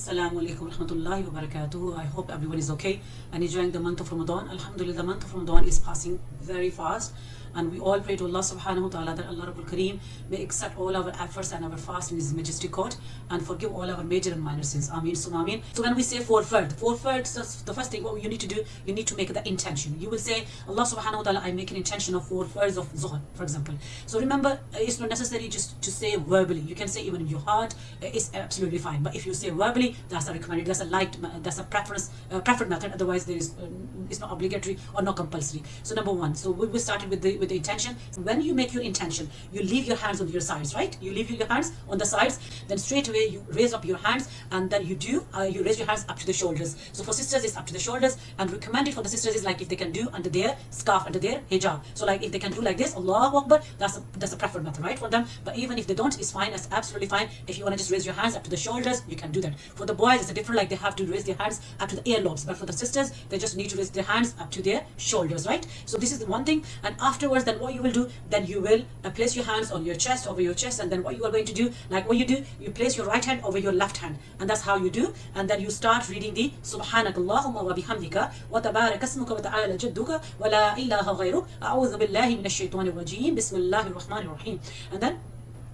Assalamu alaikum wa rahmatullahi wa barakatuh. I hope everyone is okay and enjoying the month of Ramadan. Alhamdulillah, the month of Ramadan is passing very fast, and we all pray to Allah subhanahu wa ta'ala that Allah Rabbul Kareem may accept all our efforts and our fast in His majestic court and forgive all our major and minor sins. Ameen, summa ameen. So when we say four fard, so the first thing what you need to do, you need to make the intention. You will say, Allah subhanahu wa ta'ala, I make an intention of 4 fards of Zuhr, for example. So remember, it's not necessary just to say verbally. You can say even in your heart, it's absolutely fine. But if you say verbally, that's a recommended, that's a preferred method. Otherwise, it's not obligatory or not compulsory. So number one, so we started with the intention. When you make your intention, you leave your hands on your sides, right? You leave your hands on the sides, then straight away you raise up your hands, and then you raise your hands up to the shoulders. So for sisters, it's up to the shoulders, and recommended for the sisters is like if they can do under their scarf, under their hijab. So like if they can do like this, Allahu Akbar, that's a preferred method, right, for them. But even if they don't, it's fine, it's absolutely fine. If you want to just raise your hands up to the shoulders, you can do that. For the boys, it's a different, like they have to raise their hands up to the earlobes. But for the sisters, they just need to raise their hands up to their shoulders, right? So this is the one thing. And afterwards, then what you will do, then you will place your hands on your chest, over your chest, and then what you are going to do, like what you do, you place your right hand over your left hand, and that's how you do. And then you start reading the Subhanakallahumma wa bihamdika wa tabarak asmuka wa ta'ala jadduka wa la ilaha ghayruk a'udhu billahi minash shaitanir rajim bismillahir rahmanir rahim. And then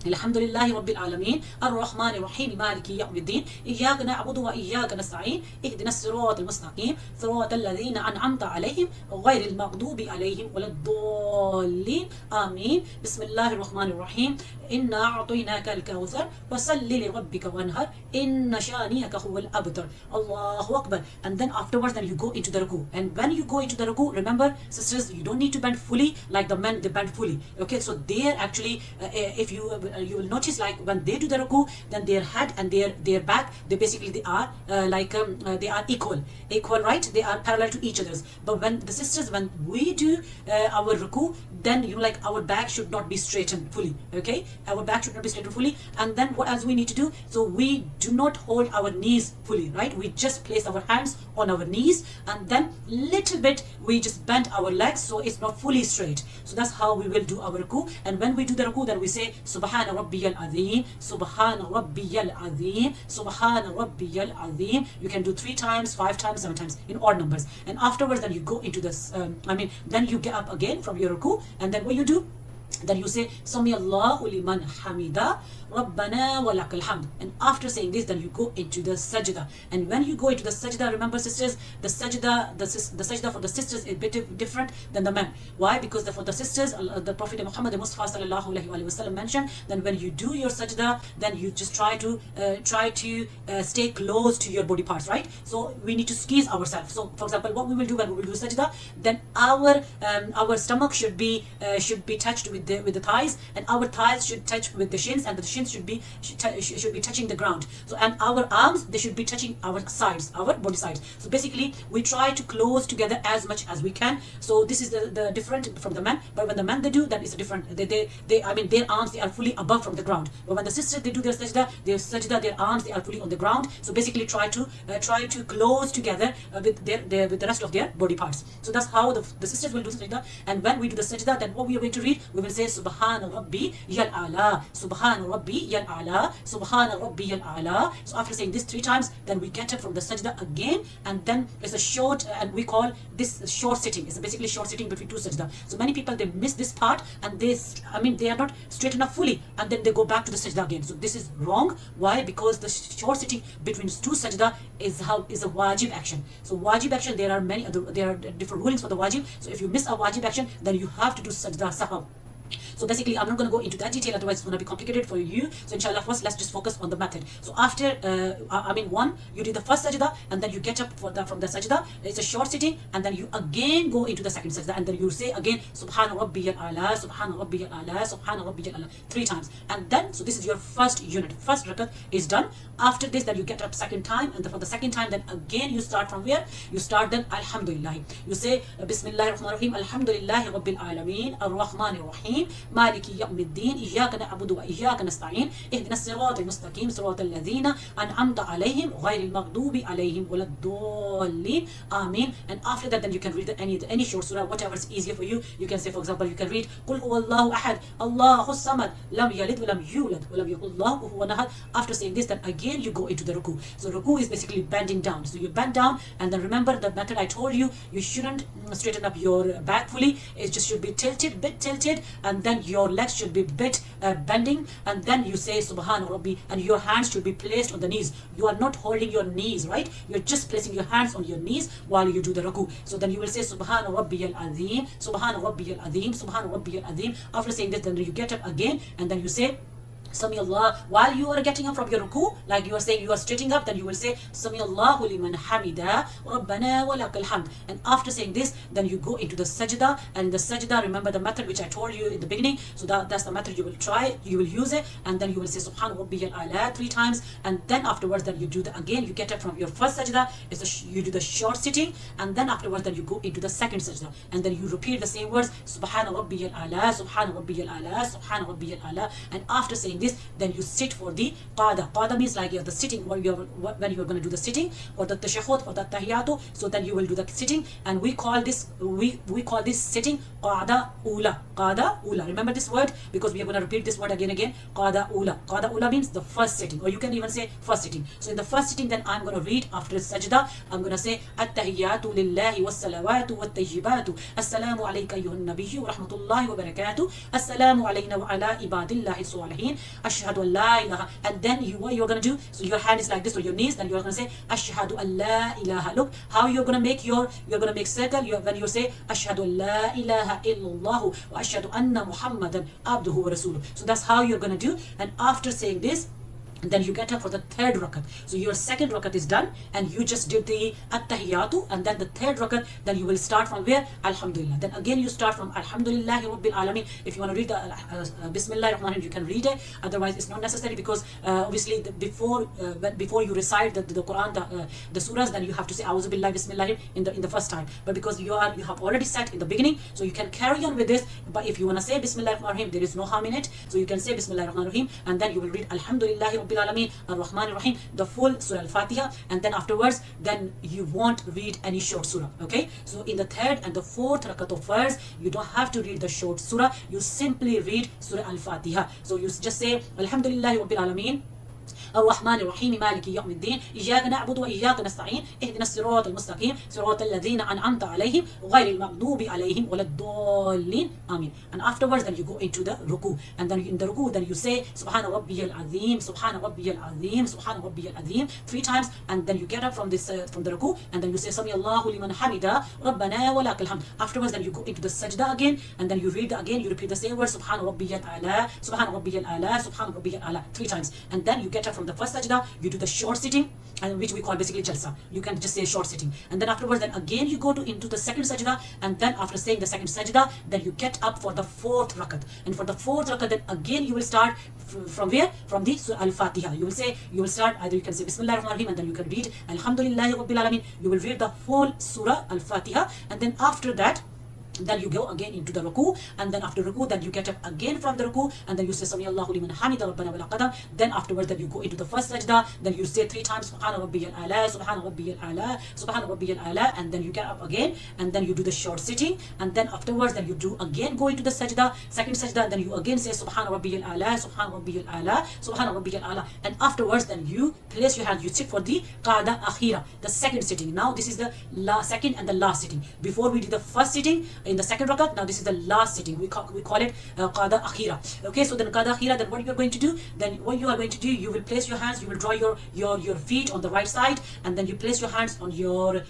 Alhamdulillahi Rabbil Alameen Ar-Rahmanir Rahim Maliki Yawmiddin Iyyaka na'budu wa iyyaka nasta'in Ihdinas siratal mustaqim Siratal ladzina an'amta alayhim ghayril maghdubi alayhim waladdallin Ameen. Bismillahir Rahmanir Rahim Inna a'tainaka al-kawthar Fasalli li rabbika wanhar Inna shaniyaka huwal abtar. Allahu Akbar. And then afterwards, then you go into the ruku. And when you go into the ruku, remember sisters, you don't need to bend fully like the men, they bend fully. Okay, so there actually if you will notice, like when they do the ruku, then their head and their back, they are they are equal, right? They are parallel to each other's. But when the sisters, when we do our ruku, then like our back should not be straightened fully. Okay, our back should not be straightened fully. And then what else we need to do? So we do not hold our knees fully, right? We just place our hands on our knees, and then little bit we just bend our legs, so it's not fully straight. So that's how we will do our ruku. And when we do the ruku, then we say Subhana Rabbiyal Azim, Subhana Rabbiyal Azim, Subhana Rabbiyal Azim. You can do 3 times, 5 times, 7 times in odd numbers. And afterwards, then you go into this. Then you get up again from your ruku, and then what you do? Then you say Sami Allahu liman hamida Rabbana wa lakal hamd. And after saying this, then you go into the sajda. And when you go into the sajda, remember sisters, the sajda for the sisters is a bit different than the men. Why? Because for the sisters, the Prophet Muhammad Mustafa sallallahu alaihi wasallam mentioned, then when you do your sajda, then you just try to stay close to your body parts, right? So we need to squeeze ourselves. So for example, what we will do when we will do sajda, then our stomach should be touched with the thighs, and our thighs should touch with the shins, and the shins should be touching the ground. So and our arms, they should be touching our sides, our body sides. So basically we try to close together as much as we can. So this is the different from the men. But when the men they do, that is different. Their arms, they are fully above from the ground. But when the sisters, they do their sajda, their arms, they are fully on the ground. So basically try to close together with the rest of their body parts. So that's how the sisters will do sajda. And when we do the sajda, then what we are going to read, we will say Subhana Rabbi Yal Ala, Subhana Rabbi Yal Ala, Subhana Rabbi Yal Ala. So after saying this 3 times, then we get up from the sajda again, and then it's a short, and we call this short sitting. It's basically short sitting between 2 sajda. So many people, they miss this part, and they are not straight enough fully, and then they go back to the sajda again. So this is wrong. Why? Because the short sitting between 2 sajda is a wajib action. So wajib action, there are different rulings for the wajib. So if you miss a wajib action, then you have to do sajda sahab. So basically, I'm not going to go into that detail, otherwise it's going to be complicated for you. So inshallah, first let's just focus on the method. So after, one, you do the first sajda, and then you get up from the sajda. It's a short sitting, and then you again go into the second sajda, and then you say again Subhana Rabbiyal Ala, Subhana Rabbiyal Ala, Subhana Rabbiyal Ala 3 times. And then, so this is your first unit. First rakat is done. After this, then you get up second time, and then for the second time, then again you start from where? You start then Alhamdulillah. You say Bismillahir Rahmanir Rahim, Alhamdulillahi Rabbil Alameen, Ar-Rahmanir Rahim, مالك يوم الدين إياك نعبد وإياك نستعين اهدنا الصراط المستقيم صراط الذين أنعمت عليهم غير المغضوب عليهم ولا الضالين آمين. And after that, then you can read any short surah, whatever is easier for you. You can say, for example, you can read قل هو الله أحد الله الصمد لم يلد ولم يولد ولم يكن له كفوا أحد. After saying this, then again you go into the ruku. So ruku is basically bending down. So you bend down, and then remember the method I told you. You shouldn't straighten up your back fully. It just should be tilted, bit tilted, and then your legs should be bit bending, and then you say Subhana Rabbi, and your hands should be placed on the knees. You are not holding your knees, right? You're just placing your hands on your knees while you do the ruku. So then you will say Subhana Rabbi al-Azim, Subhana Rabbi al-Azim, Subhana Rabbi al-Azim. After saying this, then you get up again, and then you say Sami Allah. While you are getting up from your ruku, like you are saying, you are straightening up, then you will say Sami Allahu liman hamida Rabbana wa lakal hamd. And after saying this, then you go into the sajda. And the sajda, remember the method which I told you in the beginning. So that's the method you will try, you will use it, and then you will say Subhana Rabbiyal A'la 3 times, and then afterwards, then you do the again, you get up from your first sajda, you do the short sitting, and then afterwards, then you go into the second sajda, and then you repeat the same words Subhana Rabbiyal A'la, Subhana Rabbiyal A'la, Subhana Rabbiyal A'la. And after saying this, then you sit for the qada. Qada means like you're the sitting, when you're going to do the sitting, or the tashahhud, for the tahiyatu. So then you will do the sitting, and we call this sitting qada ula. Qada ula. Remember this word, because we are going to repeat this word again. Qada ula. Qada ula means the first sitting, or you can even say first sitting. So in the first sitting, then I'm going to read after sajda. I'm going to say at-tahiyatu lillahi was-salawatu wat-tayyibatu. Assalamu alayka ayyuhan nabiyyu wa rahmatullahi wa barakatuh. Assalamu alayna wa ala ibadillahi salihin. Ashhadu an la ilaha. And then what you're going to do, so your hand is like this, or your knees, then you're going to say Ashhadu an la ilaha. Look how you're going to make circle when you say Ashhadu an la ilaha illallah wa ashhadu anna Muhammadan abduhu wa rasuluh. So that's how you're going to do. And after saying this, then you get up for the third rakat. So your second rakat is done, and you just did the at-tahiyatu, and then the third rakat, then you will start from where? Alhamdulillah. Then again you start from Alhamdulillahi Rabbil Alameen. If you want to read the Bismillah ar-Rahman ar-Rahim, you can read it. Otherwise, it's not necessary, because obviously before you recite the Quran, the surahs, then you have to say A'udhu Billahi Bismillah in the first time. But because you have already said in the beginning, so you can carry on with this. But if you want to say Bismillah ar-Rahman ar-Rahim, there is no harm in it. So you can say Bismillah ar-Rahman ar-Rahim, and then you will read Alhamdulillahi Rabbil Alameen ar-Rahman ar-Rahim, the full Surah Al-Fatiha, and then afterwards, then you won't read any short surah. Okay, so in the third and the fourth rakat of fard, you don't have to read the short surah, you simply read Surah Al-Fatiha. So you just say Alhamdulillahi Rabbil Alameen الرحمن الرحيم مالك يوم الدين إياك نعبد وإياك نستعين اهدنا الصراط المستقيم صراط الذين أنعمت عليهم غير المغضوب عليهم ولا الضالين آمين. And afterwards, then you go into the ruku, and then in the ruku, then you say Subhana Rabbiyal Azim, Subhana Rabbiyal Azim, Subhana Rabbiyal Azim 3 times, and then you get up from the ruku, and then you say Sami Allahu liman hamida Rabbana wa lakal hamd. Afterwards, then you go into the sajda again, and then you read again, you repeat the same word Subhana Rabbiyal A'la, Subhana Rabbiyal A'la, Subhana Rabbiyal A'la 3 times, and then you get up from the first sajda, you do the short sitting, and which we call basically jalsa. You can just say short sitting, and then afterwards, then again you go into the second sajda, and then after saying the second sajda, then you get up for the fourth rakat. And for the fourth rakat, then again you will start from where? From the Surah Al-Fatiha. You will start, either you can say Bismillah ar-Rahman ar-Rahim, and then you can read Alhamdulillahi Rabbil Alameen. You will read the whole Surah Al-Fatiha, and then after that, then you go again into the ruku, and then after ruku, then you get up again from the ruku, and then you say Sami Allahu liman hamida Rabbana wa lakal hamd. Then afterwards, then you go into the first sajda, then you say 3 times Subhana Rabbiyal A'la, Subhana Rabbiyal A'la, Subhana Rabbiyal A'la, and then you get up again, and then you do the short sitting, and then afterwards, then you do again go into the sajda, second sajda, and then you again say Subhana Rabbiyal A'la, Subhana Rabbiyal A'la, Subhana Rabbiyal A'la, and afterwards, then you place your hands, you sit for the qada akhira, the second sitting. Now this is the second and the last sitting. Before we did the first sitting in the second rakat, now this is the last sitting. We call it qada akhira. Okay, so then qada akhira, then what you are going to do? Then what you are going to do, you will place your hands, you will draw your feet on the right side, and then you place your hands on your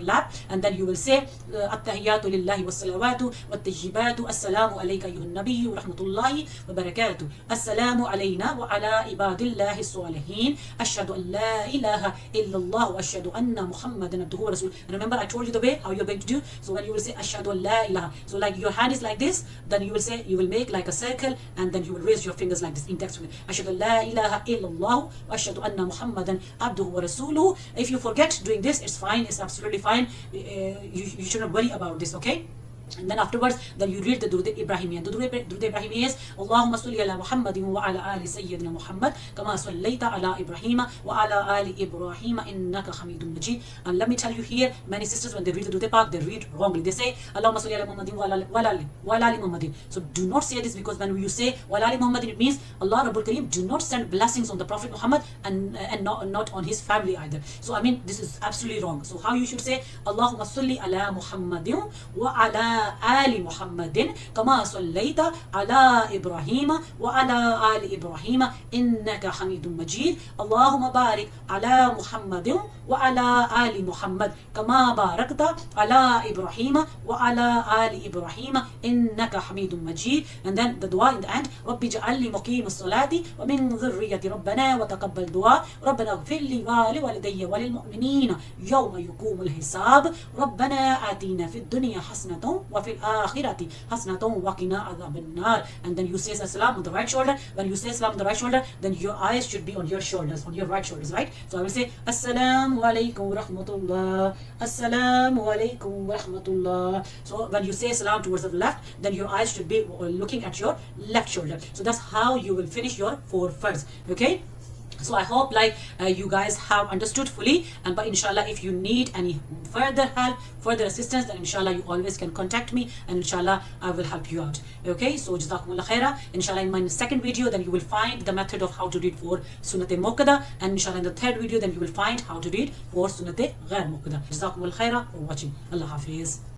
lap, and then you will say at-tahiyatu lillahi was-salawatu wat-tayyibatu assalamu alayka ayyuhan nabiyyu wa rahmatullahi wa barakatuh. Assalamu alayna wa ala ibadillahi salihin. Ashhadu an la ilaha illallah wa ashhadu anna Muhammadan abduhu wa rasuluh. Remember, I told you the way how you're going to do. So when you will say Ashhadu an la ilaha, so like your hand is like this, then you will make like a circle, and then you will raise your fingers like this in text. Ashhadu an la ilaha illallah wa ashhadu anna Muhammadan abduhu wa rasuluh. If you forget doing this, it's fine, it's absolutely fine. You shouldn't worry about this, okay? And then afterwards, then you read the Durud Ibrahimiyya. The Durud Ibrahimiyya is Allahumma salli ala Muhammadin wa ala ali Sayyidina Muhammad kama sallaita ala Ibrahim wa ala ali Ibrahim innaka Hamidun Majid. And let me tell you here, many sisters when they read the Durud Pak, they read wrongly. They say Allahumma salli ala Muhammadin wa ala ali Muhammadin. So do not say this, because when you say wa ala ali Muhammadin, it means Allah Rabbul Kareem do not send blessings on the Prophet Muhammad and not on his family either. So I mean, this is absolutely wrong. So how you should say Allahumma salli ala Muhammadin wa ala آل محمد كما صليت على إبراهيم وعلى آل إبراهيم إنك حميد مجيد اللهم بارك على محمد وعلى آل محمد كما باركت على إبراهيم وعلى آل إبراهيم إنك حميد مجيد. And then the dua in the end, رب اجعلني مقيم الصلاة ومن ذرية ربنا وتقبل دعاء ربنا اغفر لي ولوالدي وللمؤمنين يوم يقوم الحساب ربنا آتنا في الدنيا حسنة وفي الآخرة حسنة وقنا عذاب النار. And then you say salam on the right shoulder. When you say salam on the right shoulder, then your eyes should be on your shoulders, on your right shoulders, right? So I will say Assalamu alaikum wa rahmatullah, Assalamu alaikum wa rahmatullah. So when you say salam towards the left, then your eyes should be looking at your left shoulder. So that's how you will finish your 4 fards. Okay? So I hope you guys have understood fully, and but inshallah if you need any further help, further assistance, then inshallah you always can contact me, and inshallah I will help you out. Okay, so jazakumullah khaira. Inshallah in my second video then you will find the method of how to read for sunnat muqaddam, and inshallah in the third video then you will find how to read for sunnat ghair muqaddam. Jazakumullah khaira for watching. Allah Hafiz.